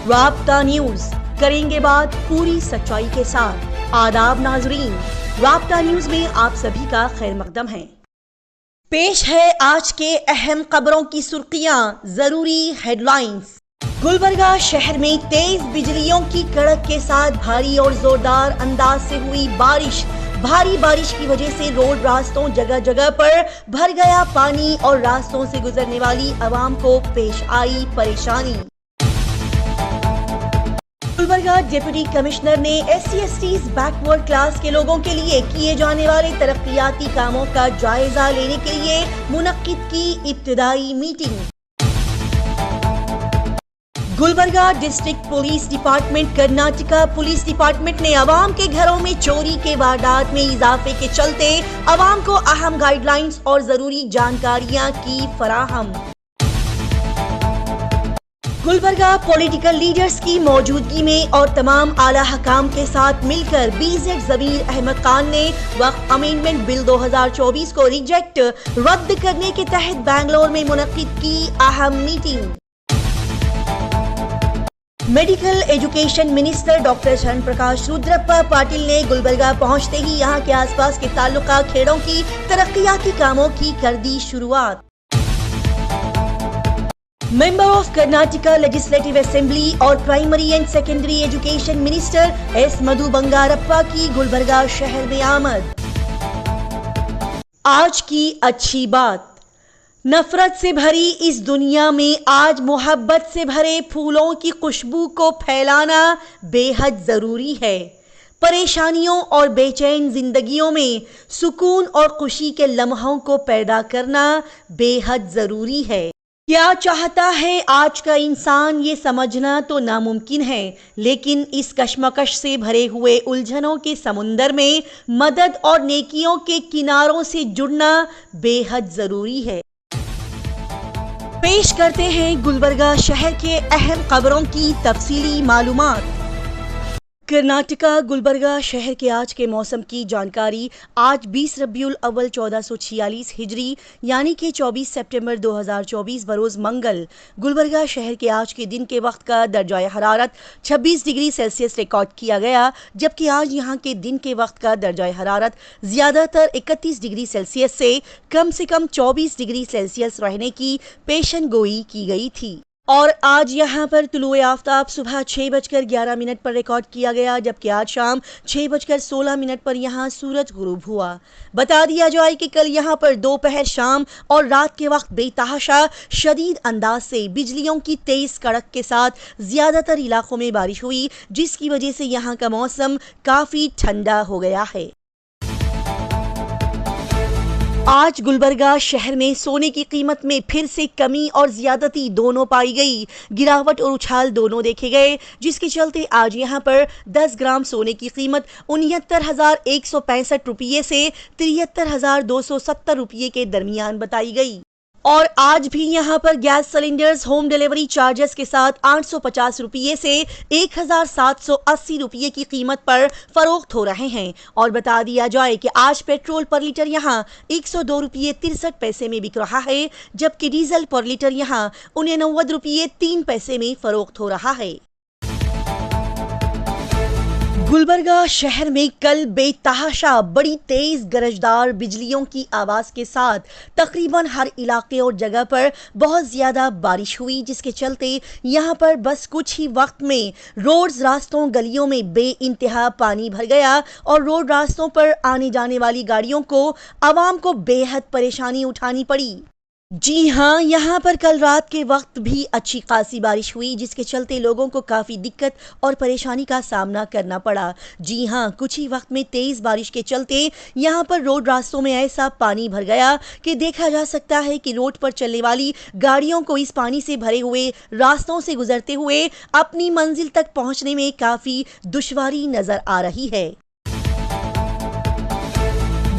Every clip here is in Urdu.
رابطہ نیوز کریں گے بات پوری سچائی کے ساتھ۔ آداب ناظرین، رابطہ نیوز میں آپ سبھی کا خیر مقدم ہے۔ پیش ہے آج کے اہم خبروں کی سرخیاں، ضروری ہیڈ لائنز۔ گلبرگہ شہر میں تیز بجلیوں کی کڑک کے ساتھ بھاری اور زوردار انداز سے ہوئی بارش۔ بھاری بارش کی وجہ سے روڈ راستوں جگہ جگہ پر بھر گیا پانی اور راستوں سے گزرنے والی عوام کو پیش آئی پریشانی۔ گلبرگہ ڈپٹی کمشنر نے SC/STs بیک ورڈ کلاس کے لوگوں کے لیے کیے جانے والے ترقیاتی کاموں کا جائزہ لینے کے لیے منعقد کی ابتدائی meeting. Gulbarga district police department Karnataka police department نے عوام کے گھروں میں چوری کے واردات میں اضافے کے چلتے عوام کو اہم گائیڈ لائنز اور ضروری جانکاریاں کی فراہم۔ گلبرگہ پولیٹیکل لیڈرز کی موجودگی میں اور تمام اعلیٰ حکام کے ساتھ مل کر BZ ضمیر احمد خان نے وقف امینڈمنٹ بل 2024 کو رد کرنے کے تحت بنگلور میں منعقد کی اہم meeting. Medical education minister doctor Charan Prakash Rudrappa Patil نے گلبرگہ پہنچتے ہی یہاں کے آس پاس کے تعلقہ کھیڑوں کی ترقیاتی کاموں کی کر دی شروعات۔ Member of Karnataka legislative assembly اور primary and secondary education minister S Madhu Bangarappa کی گلبرگہ شہر میں آمد۔ آج کی اچھی بات، نفرت سے بھری اس دنیا میں آج محبت سے بھرے پھولوں کی خوشبو کو پھیلانا بے حد ضروری ہے۔ پریشانیوں اور بے چین زندگیوں میں سکون اور خوشی کے لمحوں کو پیدا کرنا بے حد ضروری ہے۔ کیا چاہتا ہے آج کا انسان، یہ سمجھنا تو ناممکن ہے، لیکن اس کشمکش سے بھرے ہوئے الجھنوں کے سمندر میں مدد اور نیکیوں کے کناروں سے جڑنا بے حد ضروری ہے۔ پیش کرتے ہیں گلبرگہ شہر کے اہم خبروں کی تفصیلی معلومات۔ کرناٹکا گلبرگہ شہر کے آج کے موسم کی جانکاری۔ آج 20 ربیع الاول 1446 ہجری یعنی کہ 24 سپٹمبر 2024 بروز منگل گلبرگہ شہر کے آج کے دن کے وقت کا درجہ حرارت 26 ڈگری سیلسیس ریکارڈ کیا گیا، جبکہ آج یہاں کے دن کے وقت کا درجہ حرارت زیادہ تر 31 ڈگری سیلسیس سے کم 24 ڈگری سیلسیس رہنے کی پیشن گوئی کی گئی تھی۔ اور آج یہاں پر طلوع آفتاب صبح 6:11 پر ریکارڈ کیا گیا، جبکہ آج شام 6:16 پر یہاں سورج غروب ہوا۔ بتا دیا جائے کہ کل یہاں پر دوپہر، شام اور رات کے وقت بے تحاشا شدید انداز سے بجلیوں کی تیز کڑک کے ساتھ زیادہ تر علاقوں میں بارش ہوئی، جس کی وجہ سے یہاں کا موسم کافی ٹھنڈا ہو گیا ہے۔ آج گلبرگہ شہر میں سونے کی قیمت میں پھر سے کمی اور زیادتی دونوں پائی گئی۔ گراوٹ اور اچھال دونوں دیکھے گئے، جس کے چلتے آج یہاں پر 10 گرام سونے کی قیمت 69,165 روپیے سے 73,270 روپیے کے درمیان بتائی گئی۔ اور آج بھی یہاں پر gas cylinders home delivery charges کے ساتھ 850 روپیے سے 1,780 روپیے کی قیمت پر فروخت ہو رہے ہیں۔ اور بتا دیا جائے کہ آج پیٹرول پر لیٹر یہاں 102 روپیے 63 پیسے میں بک رہا ہے، جبکہ ڈیزل پر لیٹر یہاں 89 روپیے 3 پیسے میں فروخت ہو رہا ہے۔ گلبرگہ شہر میں کل بے تحاشا بڑی تیز گرجدار بجلیوں کی آواز کے ساتھ تقریباً ہر علاقے اور جگہ پر بہت زیادہ بارش ہوئی، جس کے چلتے یہاں پر بس کچھ ہی وقت میں روڈز، راستوں، گلیوں میں بے انتہا پانی بھر گیا اور روڈ راستوں پر آنے جانے والی گاڑیوں کو، عوام کو بے حد پریشانی اٹھانی پڑی۔ جی ہاں، یہاں پر کل رات کے وقت بھی اچھی خاصی بارش ہوئی، جس کے چلتے لوگوں کو کافی دقت اور پریشانی کا سامنا کرنا پڑا۔ جی ہاں، کچھ ہی وقت میں تیز بارش کے چلتے یہاں پر روڈ راستوں میں ایسا پانی بھر گیا کہ دیکھا جا سکتا ہے کہ روڈ پر چلنے والی گاڑیوں کو اس پانی سے بھرے ہوئے راستوں سے گزرتے ہوئے اپنی منزل تک پہنچنے میں کافی دشواری نظر آ رہی ہے۔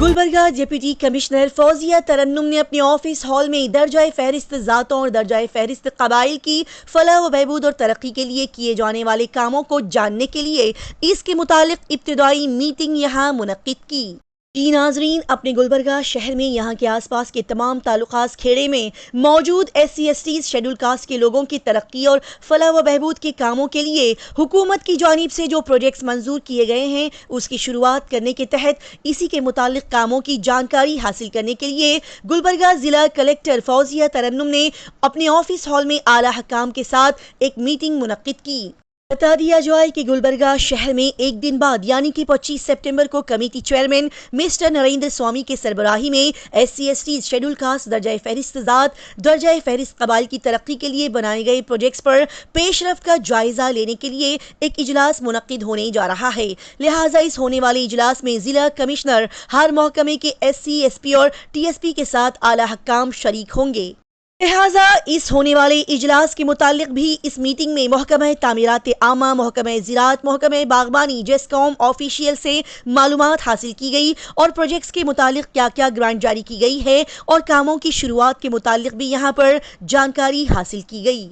گلبرگہ ڈپٹی کمشنر فوزیہ ترنم نے اپنے آفس ہال میں درجہ فہرست ذاتوں اور درجہ فہرست قبائل کی فلاح و بہبود اور ترقی کے لیے کیے جانے والے کاموں کو جاننے کے لیے اس کے متعلق ابتدائی میٹنگ یہاں منعقد کی۔ جی ناظرین، اپنے گلبرگہ شہر میں یہاں کے آس پاس کے تمام تعلقات کھیڑے میں موجود SC/STs شیڈول کاسٹ کے لوگوں کی ترقی اور فلاح و بہبود کے کاموں کے لیے حکومت کی جانب سے جو پروجیکٹس منظور کیے گئے ہیں اس کی شروعات کرنے کے تحت اسی کے متعلق کاموں کی جانکاری حاصل کرنے کے لیے گلبرگہ ضلع کلکٹر فوزیہ ترنم نے اپنے آفس ہال میں اعلیٰ حکام کے ساتھ ایک میٹنگ منعقد کی۔ بتا دیا جائے کہ گلبرگہ شہر میں ایک دن بعد یعنی کہ 25 سپٹمبر کو committee chairman Mr Narendra Swami کے سربراہی میں SC/STs شیڈول کاسٹ درجہ فہرست ذات درجہ فہرست قبائل کی ترقی کے لیے بنائے گئے پروجیکٹس پر پیش رفت کا جائزہ لینے کے لیے ایک اجلاس منعقد ہونے جا رہا ہے۔ لہٰذا اس ہونے والے اجلاس میں ضلع کمشنر ہر محکمے کے SC SP اور TSP کے ساتھ اعلیٰ حکام شریک ہوں گے۔ لہٰذا اس ہونے والے اجلاس کے متعلق بھی اس میٹنگ میں محکمہ تعمیرات عامہ، محکمہ زراعت، محکمہ باغبانی، جیسکام آفیشیل سے معلومات حاصل کی گئی اور پروجیکٹس کے متعلق کیا کیا گرانٹ جاری کی گئی ہے اور کاموں کی شروعات کے متعلق بھی یہاں پر جانکاری حاصل کی گئی۔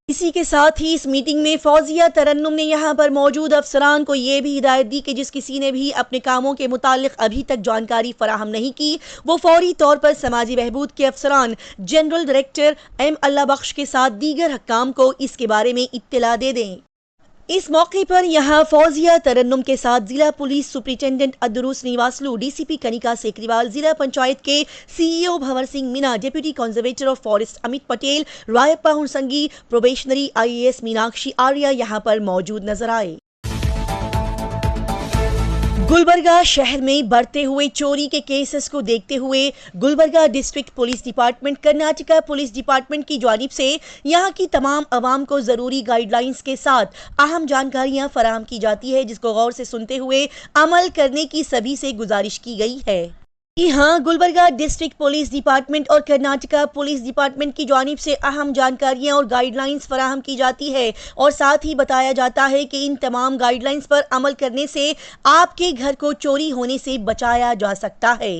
اسی کے ساتھ ہی اس میٹنگ میں فوزیہ ترنم نے یہاں پر موجود افسران کو یہ بھی ہدایت دی کہ جس کسی نے بھی اپنے کاموں کے متعلق ابھی تک جانکاری فراہم نہیں کی وہ فوری طور پر سماجی بہبود کے افسران general director M Allah Bakhsh کے ساتھ دیگر حکام کو اس کے بارے میں اطلاع دے دیں۔ اس موقع پر یہاں فوزیہ ترنم کے ساتھ ضلع پولیس سپرنٹینڈنٹ عبدالروس نیواسلو، DCP کنیکا سیکریوال، ضلع پنچایت کے CEO Bhanwar Singh Meena, deputy conservator of forest Amit Patel, Rayappa Hunasagi, probationary IAS Meenakshi Arya یہاں پر موجود نظر آئے۔ گلبرگہ شہر میں بڑھتے ہوئے چوری کے کیسز کو دیکھتے ہوئے Gulbarga district police department, Karnataka police department کی جانب سے یہاں کی تمام عوام کو ضروری گائیڈ لائنز کے ساتھ اہم جانکاریاں فراہم کی جاتی ہے، جس کو غور سے سنتے ہوئے عمل کرنے کی سبھی سے گزارش کی گئی ہے۔ جی ہاں، گلبرگہ ڈسٹرکٹ پولیس ڈپارٹمنٹ اور کرناٹکا پولیس ڈپارٹمنٹ کی جانب سے اہم جانکاریاں اور گائیڈ لائنز فراہم کی جاتی ہے اور ساتھ ہی بتایا جاتا ہے کہ ان تمام گائیڈ لائنز پر عمل کرنے سے آپ کے گھر کو چوری ہونے سے بچایا جا سکتا ہے،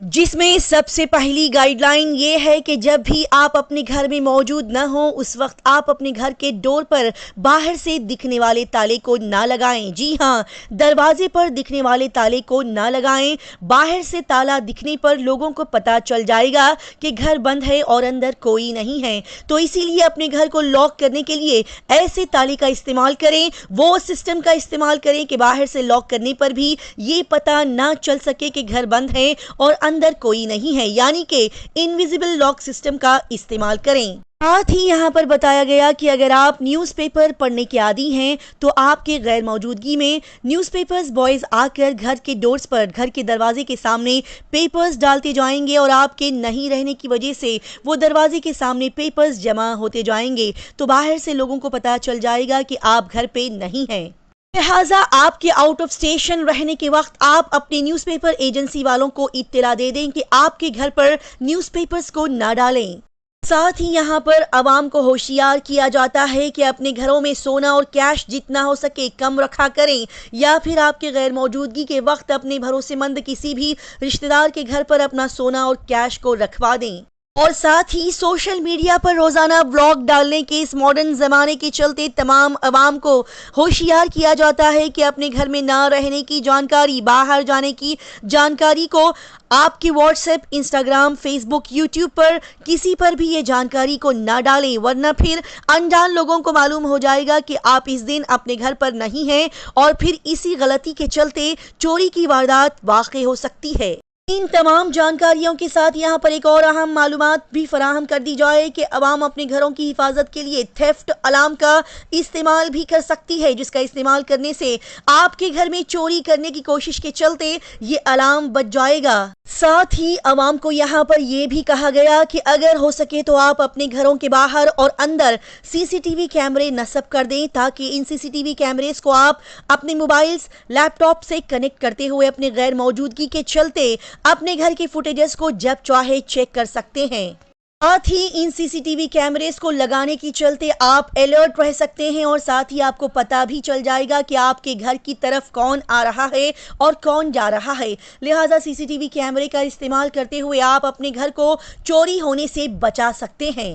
جس میں سب سے پہلی گائیڈ لائن یہ ہے کہ جب بھی آپ اپنے گھر میں موجود نہ ہوں اس وقت آپ اپنے گھر کے ڈور پر باہر سے دکھنے والے تالے کو نہ لگائیں۔ جی ہاں، دروازے پر دکھنے والے تالے کو نہ لگائیں۔ باہر سے تالا دکھنے پر لوگوں کو پتہ چل جائے گا کہ گھر بند ہے اور اندر کوئی نہیں ہے، تو اسی لیے اپنے گھر کو لاک کرنے کے لیے ایسے تالے کا استعمال کریں، وہ سسٹم کا استعمال کریں کہ باہر سے لاک کرنے پر بھی یہ پتہ نہ چل سکے کہ گھر بند ہے اور اندر کوئی نہیں ہے، یعنی کہ انویزیبل لاک سسٹم کا استعمال کریں۔ ساتھ ہی یہاں پر بتایا گیا کہ اگر آپ نیوز پیپر پڑھنے کے عادی ہیں تو آپ کے غیر موجودگی میں نیوز پیپرز بوائز آ کر گھر کے ڈورز پر، گھر کے دروازے کے سامنے پیپرز ڈالتے جائیں گے اور آپ کے نہیں رہنے کی وجہ سے وہ دروازے کے سامنے پیپرز جمع ہوتے جائیں گے، تو باہر سے لوگوں کو پتہ چل جائے گا کہ آپ گھر پہ نہیں ہیں۔ لہٰذا آپ کے آؤٹ آف اسٹیشن رہنے کے وقت آپ اپنے نیوز پیپر ایجنسی والوں کو اطلاع دے دیں کہ آپ کے گھر پر نیوز پیپرز کو نہ ڈالیں۔ ساتھ ہی یہاں پر عوام کو ہوشیار کیا جاتا ہے کہ اپنے گھروں میں سونا اور کیش جتنا ہو سکے کم رکھا کریں، یا پھر آپ کے غیر موجودگی کے وقت اپنے بھروسے مند کسی بھی رشتہ دار کے گھر پر اپنا سونا اور کیش کو رکھوا دیں۔ اور ساتھ ہی سوشل میڈیا پر روزانہ ولاگ ڈالنے کے اس ماڈرن زمانے کے چلتے تمام عوام کو ہوشیار کیا جاتا ہے کہ اپنے گھر میں نہ رہنے کی جانکاری، باہر جانے کی جانکاری کو آپ کی واٹس ایپ، انسٹاگرام، فیس بک، یوٹیوب پر کسی پر بھی یہ جانکاری کو نہ ڈالیں، ورنہ پھر انجان لوگوں کو معلوم ہو جائے گا کہ آپ اس دن اپنے گھر پر نہیں ہیں اور پھر اسی غلطی کے چلتے چوری کی واردات واقع ہو سکتی ہے۔ ان تمام جانکاریوں کے ساتھ یہاں پر ایک اور اہم معلومات بھی فراہم کر دی جائے کہ عوام اپنے گھروں کی حفاظت کے لیے تھیفٹ الارم کا استعمال بھی کر سکتی ہے، جس کا استعمال کرنے سے آپ کے گھر میں چوری کرنے کی کوشش کے چلتے یہ الارم بج جائے گا۔ ساتھ ہی عوام کو یہاں پر یہ بھی کہا گیا کہ اگر ہو سکے تو آپ اپنے گھروں کے باہر اور اندر CCTV کیمرے نصب کر دیں، تاکہ ان CCTV کیمریز کو آپ اپنے موبائلز، لیپ ٹاپ سے کنیکٹ کرتے ہوئے اپنے غیر موجودگی کے چلتے اپنے گھر کے فوٹیجز کو جب چاہے چیک کر سکتے ہیں۔ ساتھ ہی ان CCTV کیمریز کو لگانے کی چلتے آپ الرٹ رہ سکتے ہیں اور ساتھ ہی آپ کو پتہ بھی چل جائے گا کہ آپ کے گھر کی طرف کون آ رہا ہے اور کون جا رہا ہے۔ لہٰذا CCTV کیمرے کا استعمال کرتے ہوئے آپ اپنے گھر کو چوری ہونے سے بچا سکتے ہیں۔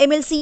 MLC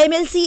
MLC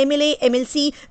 MLA, MLC,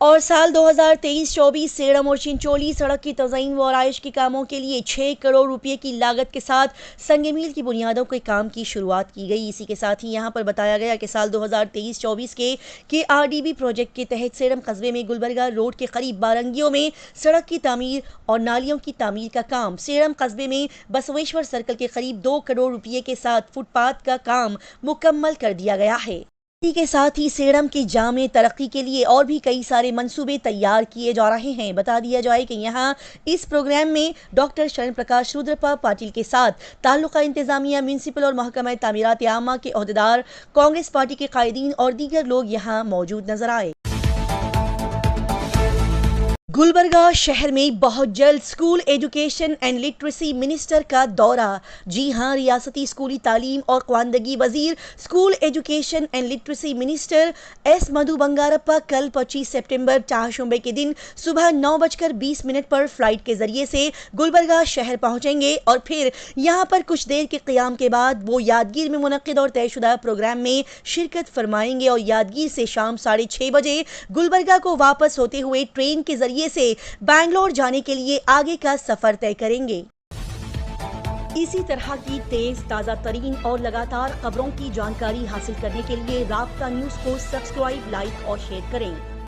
اور سال 2023-24 سیڑم اور چنچولی سڑک کی تزئین و آرائش کے کاموں کے لیے 6 کروڑ روپے کی لاگت کے ساتھ سنگ میل کی بنیادوں کے کام کی شروعات کی گئی۔ اسی کے ساتھ ہی یہاں پر بتایا گیا کہ سال 2023-24 کے RDB پروجیکٹ کے تحت سیڑم قصبے میں گلبرگہ روڈ کے قریب بارنگیوں میں سڑک کی تعمیر اور نالیوں کی تعمیر کا کام، سیڑم قصبے میں بسویشور سرکل کے قریب 2 کروڑ روپے کے ساتھ فٹ پاتھ کا کام مکمل کر دیا گیا ہے۔ اسی کے ساتھ ہی سیڑم کی جامع ترقی کے لیے اور بھی کئی سارے منصوبے تیار کیے جا رہے ہیں۔ بتا دیا جائے کہ یہاں اس پروگرام میں ڈاکٹر شرن پرکاش رودرپا پاٹل کے ساتھ تعلقہ انتظامیہ، میونسپل اور محکمہ تعمیرات عامہ کے عہدیدار، کانگریس پارٹی کے قائدین اور دیگر لوگ یہاں موجود نظر آئے۔ گلبرگہ شہر میں بہت جلد school education and literacy minister کا دورہ۔ جی ہاں، ریاستی اسکولی تعلیم اور خواندگی وزیر school education and literacy minister S Madhu Bangarappa کل 25 سپٹمبر چہارشنبے کے دن صبح 9:20 پر فلائٹ کے ذریعے سے گلبرگہ شہر پہنچیں گے اور پھر یہاں پر کچھ دیر کے قیام کے بعد وہ یادگیر میں منعقد اور طے شدہ پروگرام میں شرکت فرمائیں گے اور یادگیر سے شام 6:30 بجے گلبرگہ کو واپس ہوتے ہوئے ٹرین کے ذریعے سے بنگلور جانے کے لیے آگے کا سفر طے کریں گے۔ اسی طرح کی تیز، تازہ ترین اور لگاتار خبروں کی جانکاری حاصل کرنے کے لیے رابطہ نیوز کو سبسکرائب، لائک اور شیئر کریں۔